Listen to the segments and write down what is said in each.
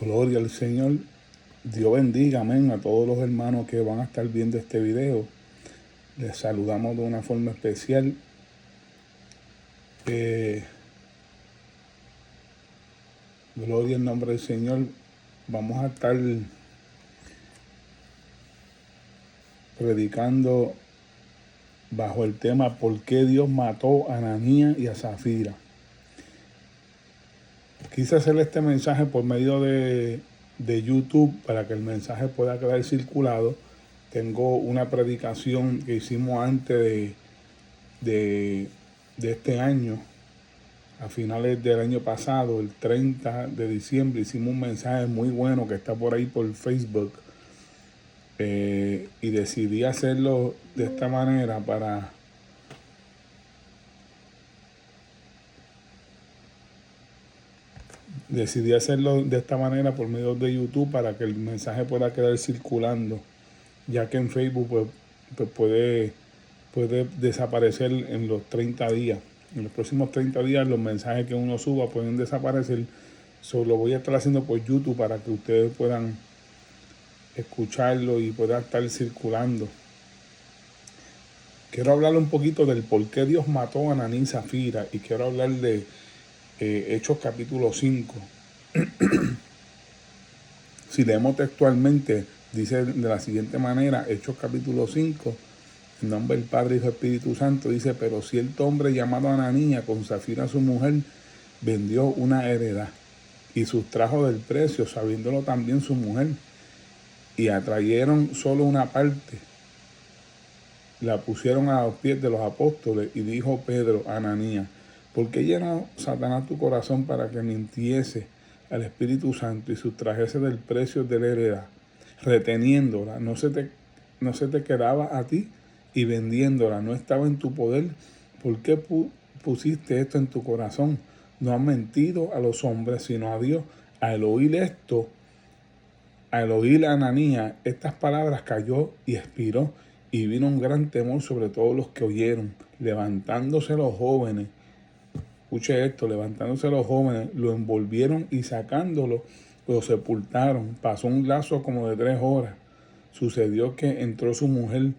Gloria al Señor. Dios bendiga, amén, a todos los hermanos que van a estar viendo este video. Les saludamos de una forma especial. Gloria al nombre del Señor. Vamos a estar predicando bajo el tema ¿por qué Dios mató a Ananías y a Zafira? Quise hacer este mensaje por medio de YouTube para que el mensaje pueda quedar circulado. Tengo una predicación que hicimos antes de este año, a finales del año pasado, el 30 de diciembre, hicimos un mensaje muy bueno que está por ahí por Facebook. Y decidí hacerlo de esta manera por medio de YouTube para que el mensaje pueda quedar circulando, ya que en Facebook pues puede desaparecer en los 30 días. En los próximos 30 días los mensajes que uno suba pueden desaparecer. Lo voy a estar haciendo por YouTube para que ustedes puedan escucharlo y pueda estar circulando. Quiero hablar un poquito del por qué Dios mató a Ananías y Zafira, y quiero hablar de Hechos capítulo 5. Si leemos textualmente, dice de la siguiente manera, Hechos capítulo 5, en nombre del Padre, Hijo y Espíritu Santo, dice: pero cierto hombre llamado Ananías, con Zafira su mujer, vendió una heredad y sustrajo del precio, sabiéndolo también su mujer, y atrayeron solo una parte. La pusieron a los pies de los apóstoles, y dijo Pedro a Ananías: ¿por qué llenó Satanás tu corazón para que mintiese al Espíritu Santo y sustrajese del precio de la heredad, reteniéndola? ¿No se te quedaba a ti? Y vendiéndola, ¿no estaba en tu poder? ¿Por qué pusiste esto en tu corazón? No has mentido a los hombres, sino a Dios. Al oír a Ananías estas palabras, cayó y expiró, y vino un gran temor sobre todos los que oyeron. Levantándose los jóvenes, escuche esto, levantándose los jóvenes, lo envolvieron y sacándolo, lo sepultaron. Pasó un lazo como de 3 horas. Sucedió que entró su mujer,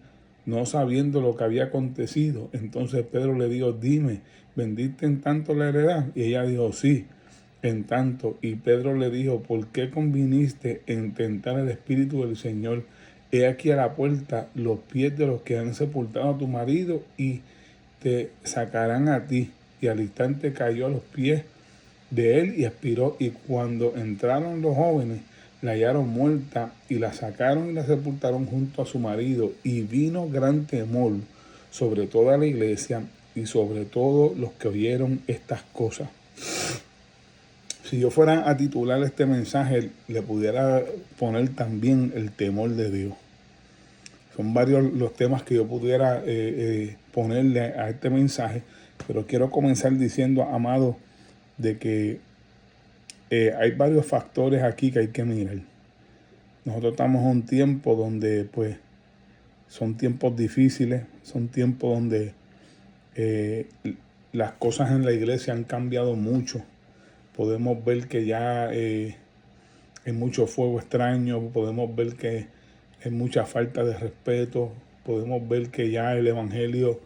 no sabiendo lo que había acontecido. Entonces Pedro le dijo: dime, ¿vendiste en tanto la heredad? Y ella dijo: sí, en tanto. Y Pedro le dijo: ¿por qué conviniste en tentar el Espíritu del Señor? He aquí a la puerta los pies de los que han sepultado a tu marido, y te sacarán a ti. Y al instante cayó a los pies de él y expiró. Y cuando entraron los jóvenes, la hallaron muerta, y la sacaron y la sepultaron junto a su marido. Y vino gran temor sobre toda la iglesia y sobre todos los que oyeron estas cosas. Si yo fuera a titular este mensaje, le pudiera poner también el temor de Dios. Son varios los temas que yo pudiera ponerle a este mensaje, pero quiero comenzar diciendo, amado, de que hay varios factores aquí que hay que mirar. Nosotros estamos en un tiempo donde pues son tiempos difíciles, son tiempos donde las cosas en la iglesia han cambiado mucho. Podemos ver que ya hay mucho fuego extraño, podemos ver que hay mucha falta de respeto, podemos ver que ya el evangelio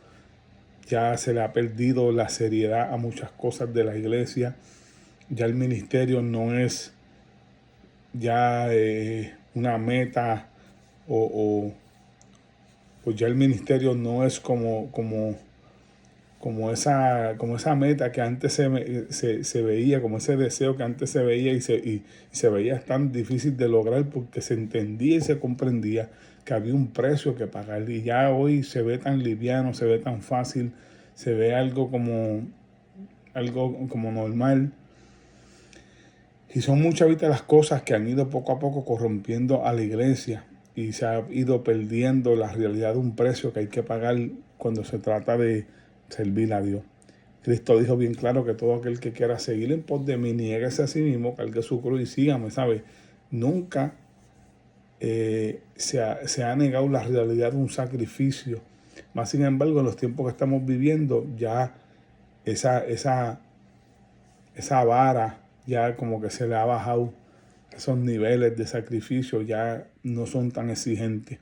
ya se le ha perdido la seriedad a muchas cosas de la iglesia. Ya el ministerio no es ya una meta pues ya el ministerio no es como esa meta que antes se veía, como ese deseo que antes se veía y se veía tan difícil de lograr, porque se entendía y se comprendía que había un precio que pagar. Y ya hoy se ve tan liviano, se ve tan fácil, se ve algo como normal. Y son muchas las cosas que han ido poco a poco corrompiendo a la iglesia, y se ha ido perdiendo la realidad de un precio que hay que pagar cuando se trata de servir a Dios. Cristo dijo bien claro que todo aquel que quiera seguir en pos de mí, niéguese a sí mismo, cargue su cruz y sígame, ¿sabe? Nunca se ha negado la realidad de un sacrificio. Más sin embargo, en los tiempos que estamos viviendo, ya esa vara ya como que se le ha bajado. esos niveles de sacrificio ya no son tan exigentes.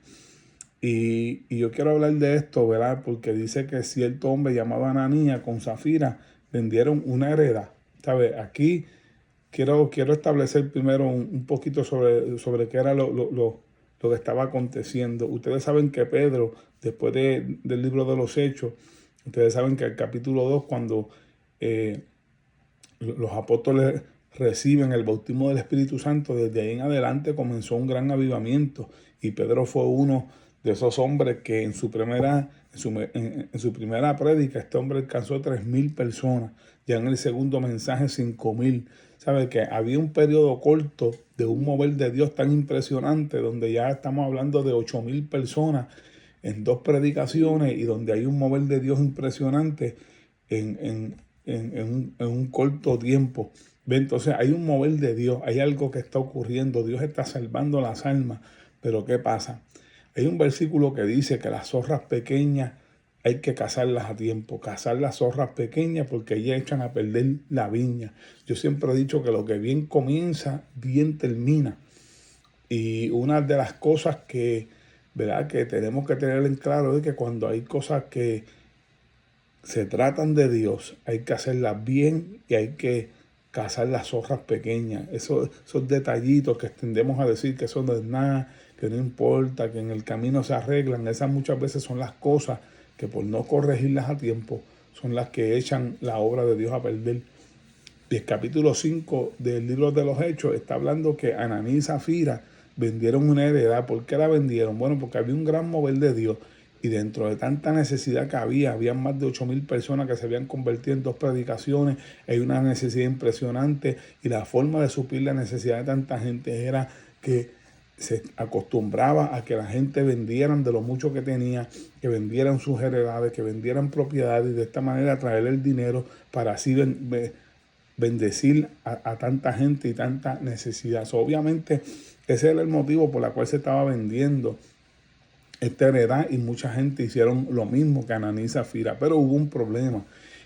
Y yo quiero hablar de esto, ¿verdad? Porque dice que cierto hombre llamado Ananías con Zafira vendieron una heredad. ¿Sabes? Aquí quiero establecer primero un poquito sobre qué era lo que estaba aconteciendo. Ustedes saben que Pedro, después del libro de los Hechos, ustedes saben que el capítulo 2, cuando los apóstoles reciben el bautismo del Espíritu Santo, desde ahí en adelante comenzó un gran avivamiento. Y Pedro fue uno de esos hombres que en su primera prédica, este hombre alcanzó 3,000 personas. Ya en el segundo mensaje, 5,000. ¿Sabe? Que había un periodo corto de un mover de Dios tan impresionante, donde ya estamos hablando de 8,000 personas en 2 predicaciones, y donde hay un mover de Dios impresionante en un corto tiempo. ¿Ve? Entonces hay un mover de Dios, hay algo que está ocurriendo, Dios está salvando las almas. Pero ¿qué pasa? Hay un versículo que dice que las zorras pequeñas hay que cazarlas a tiempo, cazar las zorras pequeñas, porque ellas echan a perder la viña. Yo siempre he dicho que lo que bien comienza, bien termina. Y una de las cosas que, ¿verdad?, que tenemos que tener en claro es que cuando hay cosas que se tratan de Dios, hay que hacerlas bien y hay que cazar las zorras pequeñas. Esos detallitos que tendemos a decir que eso no es nada, que no importa, que en el camino se arreglan, esas muchas veces son las cosas que por no corregirlas a tiempo son las que echan la obra de Dios a perder. Y el capítulo 5 del libro de los Hechos está hablando que Ananías y Zafira vendieron una heredad. ¿Por qué la vendieron? Bueno, porque había un gran mover de Dios. Y dentro de tanta necesidad que había más de 8,000 personas que se habían convertido en 2 predicaciones. Hay una necesidad impresionante. Y la forma de suplir la necesidad de tanta gente era que se acostumbraba a que la gente vendieran de lo mucho que tenía, que vendieran sus heredades, que vendieran propiedades, y de esta manera traer el dinero para así bendecir a tanta gente y tanta necesidad. Obviamente ese era el motivo por el cual se estaba vendiendo esta heredad, y mucha gente hicieron lo mismo que Ananías y Zafira. Pero hubo un problema.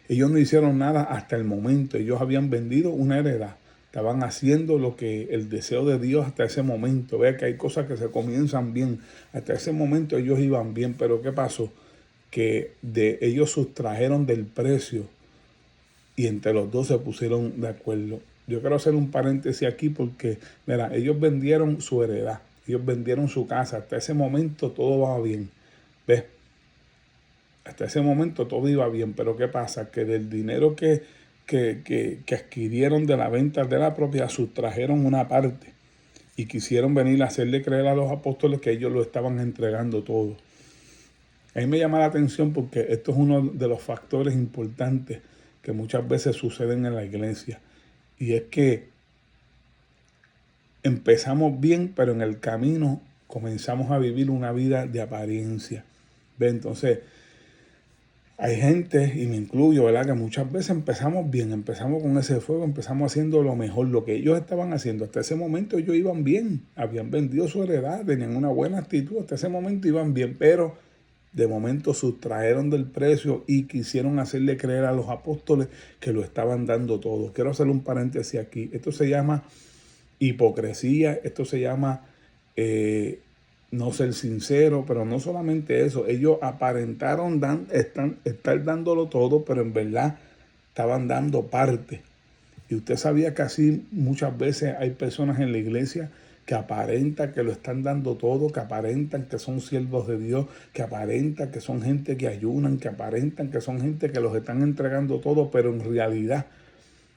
Ellos no hicieron nada hasta el momento. Ellos habían vendido una heredad. Estaban haciendo lo que el deseo de Dios hasta ese momento. Vea que hay cosas que se comienzan bien. Hasta ese momento ellos iban bien. Pero ¿qué pasó? Que ellos sustrajeron del precio, y entre los dos se pusieron de acuerdo. Yo quiero hacer un paréntesis aquí porque, mira, ellos vendieron su heredad. Ellos vendieron su casa. Hasta ese momento todo va bien. ¿Ves? Hasta ese momento todo iba bien. Pero ¿qué pasa? Que del dinero que adquirieron de la venta de la propiedad, sustrajeron una parte. Y quisieron venir a hacerle creer a los apóstoles que ellos lo estaban entregando todo. A mí me llama la atención porque esto es uno de los factores importantes que muchas veces suceden en la iglesia. Y es que empezamos bien, pero en el camino comenzamos a vivir una vida de apariencia. ¿Ve? Entonces, hay gente, y me incluyo, ¿verdad?, que muchas veces empezamos bien, empezamos con ese fuego, empezamos haciendo lo mejor, lo que ellos estaban haciendo. Hasta ese momento ellos iban bien, habían vendido su heredad, tenían una buena actitud, hasta ese momento iban bien, pero de momento sustrajeron del precio y quisieron hacerle creer a los apóstoles que lo estaban dando todo. Quiero hacer un paréntesis aquí. Esto se llama hipocresía, esto se llama no ser sincero, pero no solamente eso. Ellos aparentaron estar dándolo todo, pero en verdad estaban dando parte. Y usted sabía que así muchas veces hay personas en la iglesia que aparentan que lo están dando todo, que aparentan que son siervos de Dios, que aparentan que son gente que ayunan, que aparentan que son gente que los están entregando todo, pero en realidad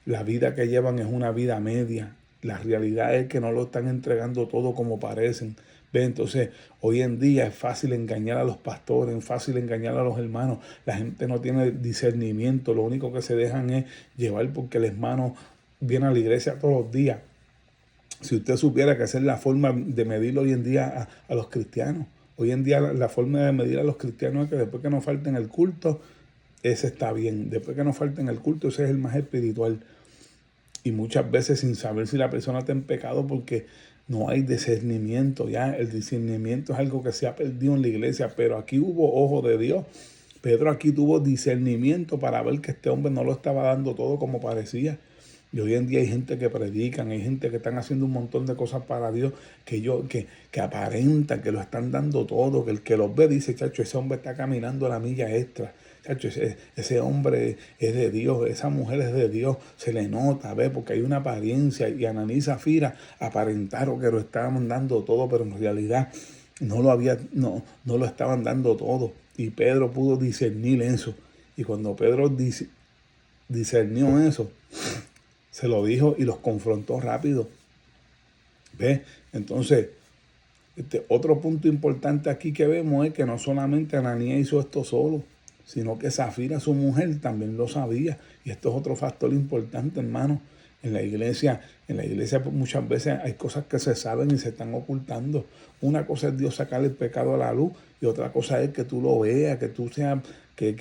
la vida que llevan es una vida media. La realidad es que no lo están entregando todo como parecen. ¿Ve? Entonces, hoy en día es fácil engañar a los pastores, es fácil engañar a los hermanos. La gente no tiene discernimiento, lo único que se dejan es llevar porque el hermano viene a la iglesia todos los días. Si usted supiera que esa es la forma de medir hoy en día a los cristianos. Hoy en día la forma de medir a los cristianos es que después que nos falten el culto, ese está bien. Después que nos falten el culto, ese es el más espiritual. Y muchas veces sin saber si la persona está en pecado porque no hay discernimiento. Ya el discernimiento es algo que se ha perdido en la iglesia, pero aquí hubo ojo de Dios. Pedro aquí tuvo discernimiento para ver que este hombre no lo estaba dando todo como parecía. Y hoy en día hay gente que predican, hay gente que están haciendo un montón de cosas para Dios, que aparentan, que lo están dando todo, que el que los ve dice, chacho, ese hombre está caminando la milla extra. Chacho, ese hombre es de Dios, esa mujer es de Dios, se le nota, ve, porque hay una apariencia. Y Ananí y Zafira aparentaron que lo estaban dando todo, pero en realidad no lo estaban dando todo. Y Pedro pudo discernir eso. Y cuando Pedro discernió eso, se lo dijo y los confrontó rápido. ¿Ves? Entonces, otro punto importante aquí que vemos es que no solamente Ananías hizo esto solo, sino que Zafira, su mujer, también lo sabía. Y esto es otro factor importante, hermano. En la iglesia muchas veces hay cosas que se saben y se están ocultando. Una cosa es Dios sacar el pecado a la luz y otra cosa es que tú lo veas, que tú seas, que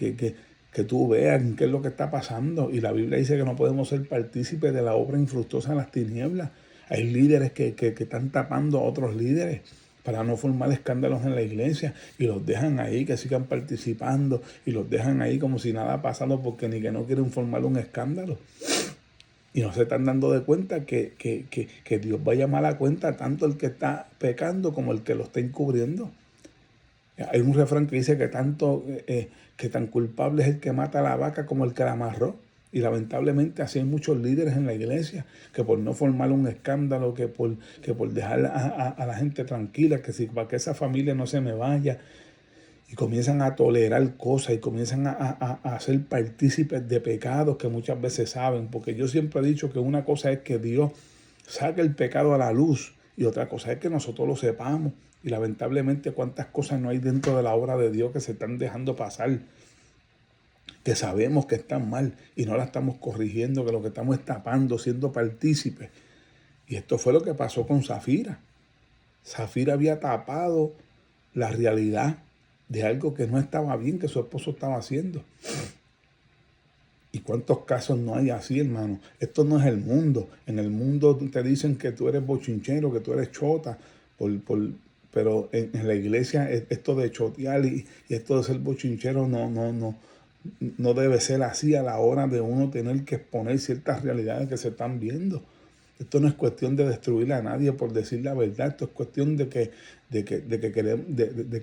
tú veas qué es lo que está pasando. Y la Biblia dice que no podemos ser partícipes de la obra infructuosa de las tinieblas. Hay líderes que están tapando a otros líderes para no formar escándalos en la iglesia y los dejan ahí que sigan participando y los dejan ahí como si nada ha pasado porque ni que no quieren formar un escándalo. Y no se están dando de cuenta que Dios va a llamar a cuenta tanto el que está pecando como el que lo está encubriendo. Hay un refrán que dice que que tan culpable es el que mata a la vaca como el que la amarró. Y lamentablemente así hay muchos líderes en la iglesia que por no formar un escándalo, que por dejar a la gente tranquila, para que esa familia no se me vaya, y comienzan a tolerar cosas y comienzan a ser partícipes de pecados que muchas veces saben. Porque yo siempre he dicho que una cosa es que Dios saque el pecado a la luz y otra cosa es que nosotros lo sepamos. Y lamentablemente cuántas cosas no hay dentro de la obra de Dios que se están dejando pasar, que sabemos que están mal y no la estamos corrigiendo, que lo que estamos es tapando, siendo partícipes. Y esto fue lo que pasó con Zafira. Zafira había tapado la realidad de algo que no estaba bien, que su esposo estaba haciendo. ¿Y cuántos casos no hay así, hermano? Esto no es el mundo. En el mundo te dicen que tú eres bochinchero, que tú eres chota, pero en la iglesia esto de chotear y esto de ser bochinchero no debe ser así a la hora de uno tener que exponer ciertas realidades que se están viendo. Esto no es cuestión de destruir a nadie por decir la verdad. Esto es cuestión de que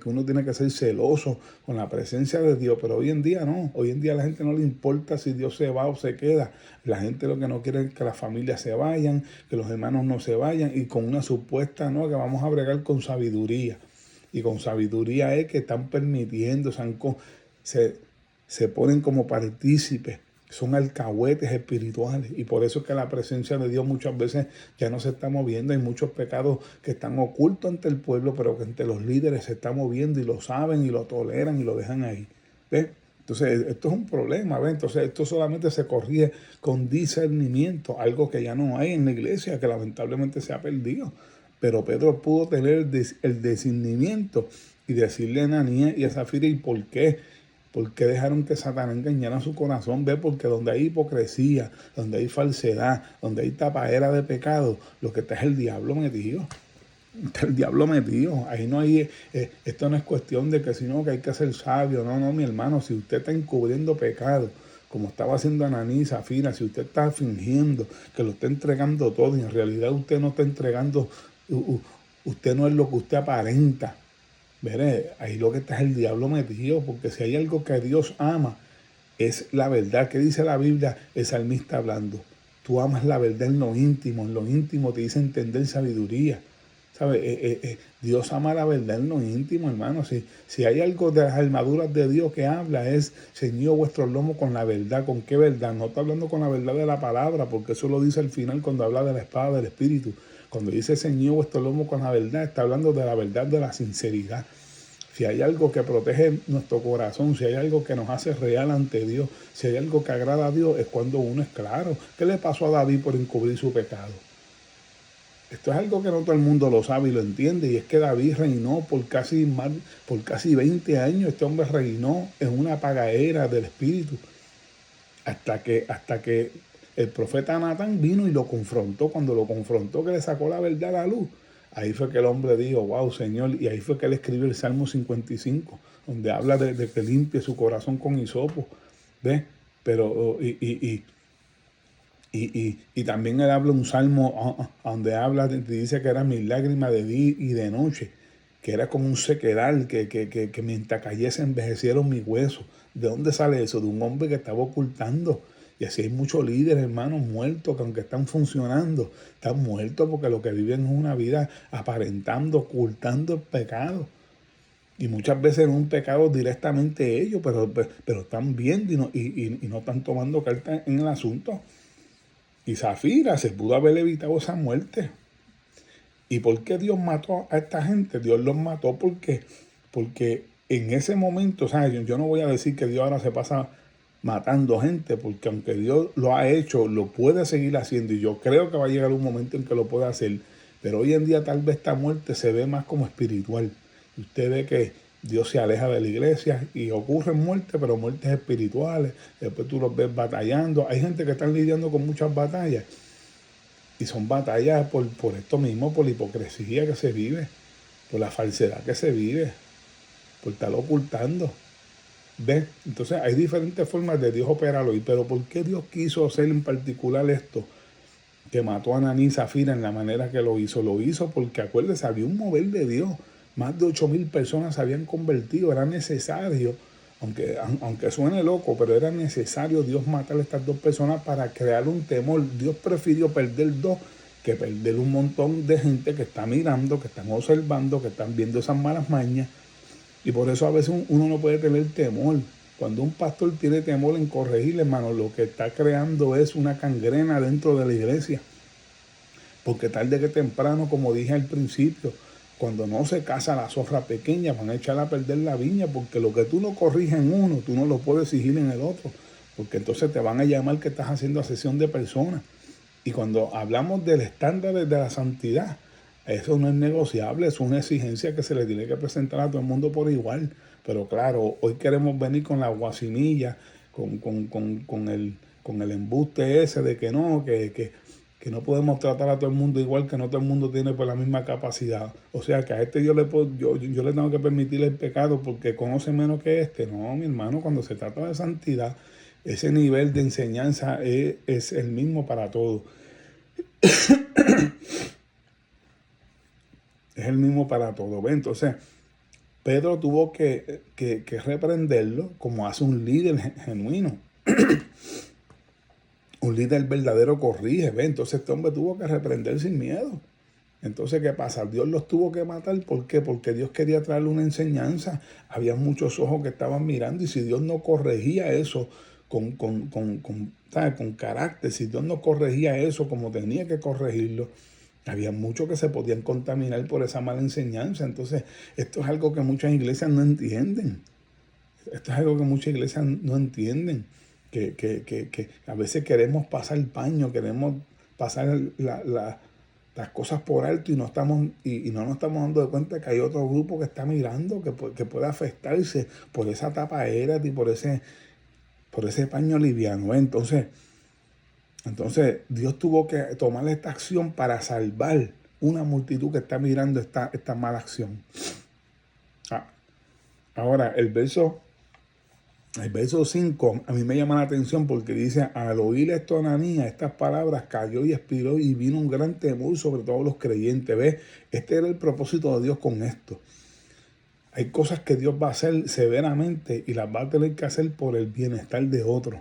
uno tiene que ser celoso con la presencia de Dios. Pero hoy en día no. Hoy en día a la gente no le importa si Dios se va o se queda. La gente lo que no quiere es que las familias se vayan, que los hermanos no se vayan. Y con una supuesta, no, que vamos a bregar con sabiduría. Y con sabiduría es que están permitiendo, se ponen como partícipes, son alcahuetes espirituales. Y por eso es que la presencia de Dios muchas veces ya no se está moviendo. Hay muchos pecados que están ocultos ante el pueblo, pero que ante los líderes se está moviendo y lo saben y lo toleran y lo dejan ahí. ¿Ves? Entonces, esto es un problema, ¿ves? Entonces, esto solamente se corrige con discernimiento, algo que ya no hay en la iglesia, que lamentablemente se ha perdido. Pero Pedro pudo tener el discernimiento y decirle a Ananías y a Zafira, ¿y por qué? ¿Por qué dejaron que Satanás engañara su corazón? Ve, porque donde hay hipocresía, donde hay falsedad, donde hay tapadera de pecado, lo que está es el diablo metido. Está el diablo metido. Ahí no hay, esto no es cuestión de que sino que hay que ser sabio. No, mi hermano, si usted está encubriendo pecado, como estaba haciendo Ananí y Zafira, si usted está fingiendo que lo está entregando todo y en realidad usted no está entregando, usted no es lo que usted aparenta. Veré, ahí lo que está es el diablo metido, porque si hay algo que Dios ama, es la verdad. ¿Qué dice la Biblia? El salmista hablando. Tú amas la verdad en lo íntimo te dice entender sabiduría. ¿Sabes? Dios ama la verdad en lo íntimo, hermano. Si hay algo de las armaduras de Dios que habla, es ceñido vuestros lomos con la verdad. ¿Con qué verdad? No está hablando con la verdad de la palabra, porque eso lo dice al final cuando habla de la espada del Espíritu. Cuando dice ceñido vuestro lomo con la verdad, está hablando de la verdad de la sinceridad. Si hay algo que protege nuestro corazón, si hay algo que nos hace real ante Dios, si hay algo que agrada a Dios, es cuando uno es claro. ¿Qué le pasó a David por encubrir su pecado? Esto es algo que no todo el mundo lo sabe y lo entiende, y es que David reinó por casi 20 años. Este hombre reinó en una apagaera del espíritu, hasta que el profeta Natán vino y lo confrontó. Cuando lo confrontó, que le sacó la verdad a la luz, ahí fue que el hombre dijo, wow, Señor, y ahí fue que él escribió el Salmo 55, donde habla de que limpie su corazón con hisopo, ¿ves? Pero, Y también él habla un salmo donde habla, dice que eran mis lágrimas de día y de noche, que era como un sequedal, que mientras cayese envejecieron mis huesos. ¿De dónde sale eso? De un hombre que estaba ocultando. Y así hay muchos líderes, hermanos, muertos, que aunque están funcionando, están muertos porque lo que viven es una vida aparentando, ocultando el pecado. Y muchas veces es un pecado directamente ellos, pero están viendo y no están tomando carta en el asunto. Y Zafira se pudo haber evitado esa muerte. ¿Y por qué Dios mató a esta gente? Dios los mató porque en ese momento, ¿sabes? Yo no voy a decir que Dios ahora se pasa matando gente, porque aunque Dios lo ha hecho, lo puede seguir haciendo. Y yo creo que va a llegar un momento en que lo pueda hacer. Pero hoy en día tal vez esta muerte se ve más como espiritual. Y usted ve que Dios se aleja de la iglesia y ocurren muertes, pero muertes espirituales. Después tú los ves batallando. Hay gente que está lidiando con muchas batallas. Y son batallas por esto mismo, por la hipocresía que se vive, por la falsedad que se vive, por estar ocultando. ¿Ves? Entonces hay diferentes formas de Dios operar hoy. Pero ¿por qué Dios quiso hacer en particular esto? Que mató a Ananí y Zafira en la manera que lo hizo. Lo hizo porque, acuérdese, había un mover de Dios. Más de 8,000 personas se habían convertido. Era necesario, aunque suene loco, pero era necesario Dios matar a estas dos personas para crear un temor. Dios prefirió perder dos que perder un montón de gente que está mirando, que están observando, que están viendo esas malas mañas. Y por eso a veces uno no puede tener temor. Cuando un pastor tiene temor en corregir, hermano, lo que está creando es una gangrena dentro de la iglesia. Porque tarde que temprano, como dije al principio, cuando no se casa la zorra pequeña, van a echar a perder la viña, porque lo que tú no corriges en uno, tú no lo puedes exigir en el otro. Porque entonces te van a llamar que estás haciendo asesión de personas. Y cuando hablamos del estándar de la santidad, eso no es negociable, es una exigencia que se le tiene que presentar a todo el mundo por igual. Pero claro, hoy queremos venir con la guasimilla, con el embuste ese de que no, que no podemos tratar a todo el mundo igual, que no todo el mundo tiene pues la misma capacidad. O sea que a este yo le tengo que permitir el pecado porque conoce menos que este. No, mi hermano, cuando se trata de santidad, ese nivel de enseñanza es el mismo para todos. Es el mismo para todos. Entonces, Pedro tuvo que reprenderlo como hace un líder genuino. Un líder verdadero corrige. ¿Ve? Entonces este hombre tuvo que reprender sin miedo. Entonces, ¿qué pasa? Dios los tuvo que matar. ¿Por qué? Porque Dios quería traerle una enseñanza. Había muchos ojos que estaban mirando y si Dios no corregía eso con carácter, si Dios no corregía eso como tenía que corregirlo, había muchos que se podían contaminar por esa mala enseñanza. Entonces, esto es algo que muchas iglesias no entienden. Esto es algo que muchas iglesias no entienden. Que a veces queremos pasar el paño, queremos pasar las cosas por alto y no nos estamos dando de cuenta que hay otro grupo que está mirando, que puede afectarse por esa tapadera y por ese paño liviano. Entonces Dios tuvo que tomar esta acción para salvar una multitud que está mirando esta mala acción. Ahora, el verso 5 a mí me llama la atención porque dice, al oír esto Ananías, estas palabras, cayó y expiró y vino un gran temor sobre todos los creyentes. ¿Ves? Este era el propósito de Dios con esto. Hay cosas que Dios va a hacer severamente y las va a tener que hacer por el bienestar de otros.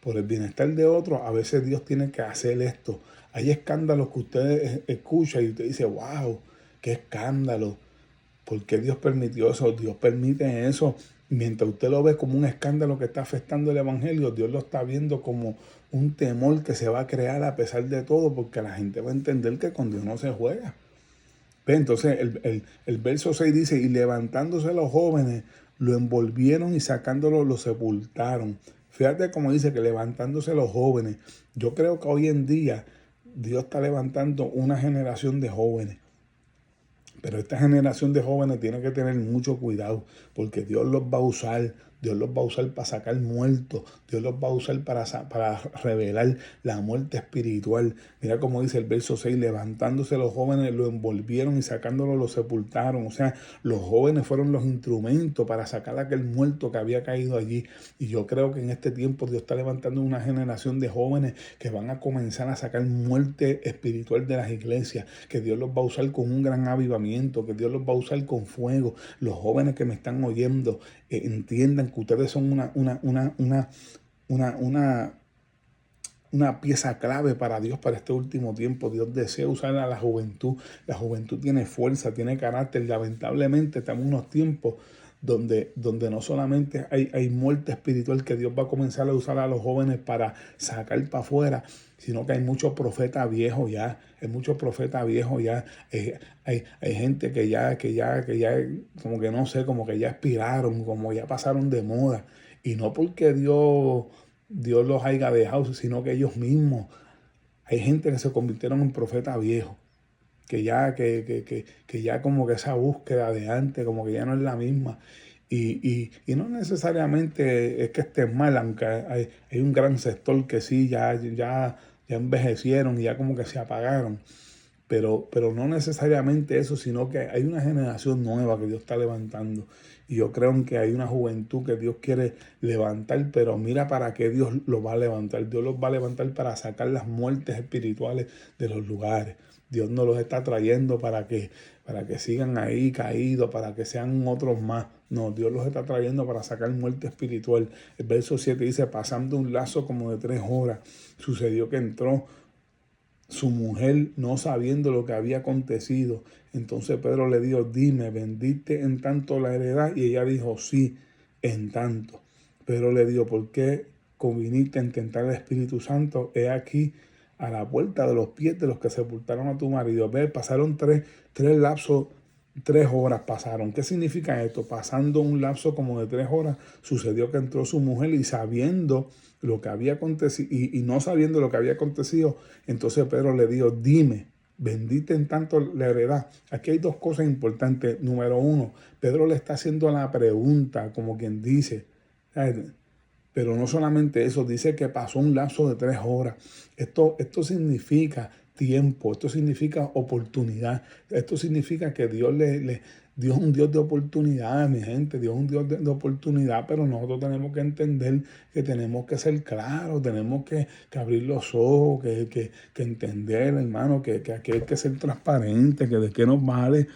Por el bienestar de otros, a veces Dios tiene que hacer esto. Hay escándalos que usted escucha y usted dice, wow, qué escándalo. ¿Por qué Dios permitió eso? Dios permite eso. Mientras usted lo ve como un escándalo que está afectando el evangelio, Dios lo está viendo como un temor que se va a crear a pesar de todo, porque la gente va a entender que con Dios no se juega. ¿Ve? Entonces el verso 6 dice, y levantándose los jóvenes, lo envolvieron y sacándolo lo sepultaron. Fíjate cómo dice que levantándose los jóvenes. Yo creo que hoy en día Dios está levantando una generación de jóvenes. Pero esta generación de jóvenes tiene que tener mucho cuidado porque Dios los va a usar. Dios los va a usar para sacar muertos. Dios los va a usar para revelar la muerte espiritual. Mira cómo dice el verso 6, levantándose los jóvenes, lo envolvieron y sacándolo lo sepultaron. O sea, los jóvenes fueron los instrumentos para sacar a aquel muerto que había caído allí. Y yo creo que en este tiempo Dios está levantando una generación de jóvenes que van a comenzar a sacar muerte espiritual de las iglesias, que Dios los va a usar con un gran avivamiento, que Dios los va a usar con fuego. Los jóvenes que me están oyendo, entiendan que ustedes son una pieza clave para Dios para este último tiempo. Dios desea usar a la juventud. La juventud tiene fuerza, tiene carácter. Lamentablemente estamos en unos tiempos donde no solamente hay muerte espiritual que Dios va a comenzar a usar a los jóvenes para sacar para afuera, sino que hay muchos profetas viejos ya, hay gente que ya, como que no sé, como que ya expiraron, como ya pasaron de moda, y no porque Dios los haya dejado, sino que ellos mismos, hay gente que se convirtieron en profetas viejos, que ya como que esa búsqueda de antes, como que ya no es la misma. Y no necesariamente es que estén mal, aunque hay un gran sector que sí, ya envejecieron y ya como que se apagaron. Pero no necesariamente eso, sino que hay una generación nueva que Dios está levantando. Y yo creo en que hay una juventud que Dios quiere levantar, pero mira para qué Dios los va a levantar. Dios los va a levantar para sacar las muertes espirituales de los lugares. Dios no los está trayendo para que sigan ahí caídos, para que sean otros más. No, Dios los está trayendo para sacar muerte espiritual. El verso 7 dice, pasando un lazo como de 3 horas, sucedió que entró su mujer no sabiendo lo que había acontecido. Entonces Pedro le dijo, dime, ¿vendiste en tanto la heredad? Y ella dijo, sí, en tanto. Pedro le dijo, ¿por qué conviniste a tentar al Espíritu Santo? He aquí a la puerta de los pies de los que sepultaron a tu marido. Ve, pasaron tres lapsos, 3 horas pasaron. ¿Qué significa esto? Pasando un lapso como de 3 horas, sucedió que entró su mujer y sabiendo lo que había acontecido, y no sabiendo lo que había acontecido, entonces Pedro le dijo, dime, ¿vendiste en tanto la heredad? Aquí hay 2 cosas importantes. Número 1, Pedro le está haciendo la pregunta, como quien dice, pero no solamente eso, dice que pasó un lapso de 3 horas. Esto significa tiempo, esto significa oportunidad, esto significa que Dios Dios es un Dios de oportunidad, mi gente. Dios es un Dios de oportunidad, pero nosotros tenemos que entender que tenemos que ser claros, tenemos que abrir los ojos, que entender, hermano, que aquí hay que ser transparente, que de qué nos vale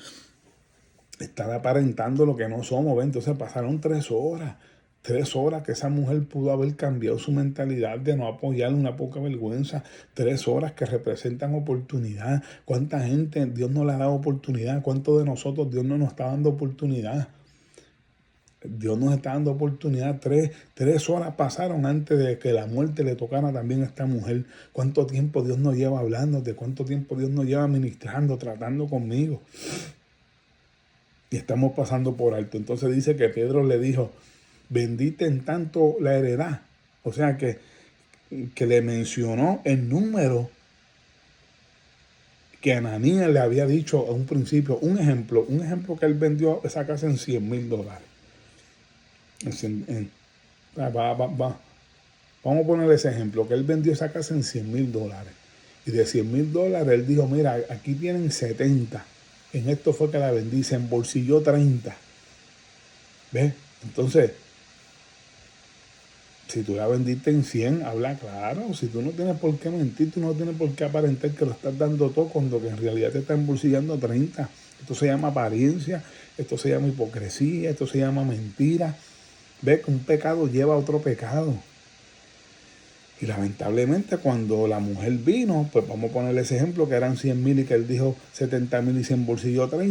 estar aparentando lo que no somos. ¿Ven? Entonces pasaron 3 horas. 3 horas que esa mujer pudo haber cambiado su mentalidad de no apoyar una poca vergüenza. 3 horas que representan oportunidad. ¿Cuánta gente Dios no le ha dado oportunidad? ¿Cuántos de nosotros Dios no nos está dando oportunidad? Dios nos está dando oportunidad. 3 horas pasaron antes de que la muerte le tocara también a esta mujer. ¿Cuánto tiempo Dios nos lleva hablando? ¿De cuánto tiempo Dios nos lleva ministrando, tratando conmigo? Y estamos pasando por alto. Entonces dice que Pedro le dijo, vendiste en tanto la heredad. O sea que le mencionó el número que Ananías le había dicho a un principio. Un ejemplo que él vendió esa casa en $100,000. Vamos a poner ese ejemplo, que él vendió esa casa en $100,000. Y de $100,000 él dijo, mira, aquí tienen 70. En esto fue que la vendí, se embolsilló 30. ¿Ves? Entonces, si tú la vendiste en 100, habla claro. Si tú no tienes por qué mentir, tú no tienes por qué aparentar que lo estás dando todo cuando que en realidad te está embolsillando 30. Esto se llama apariencia, esto se llama hipocresía, esto se llama mentira. Ves que un pecado lleva a otro pecado. Y lamentablemente cuando la mujer vino, pues vamos a ponerle ese ejemplo, que eran 100,000 y que él dijo 70,000 y se embolsilló 30.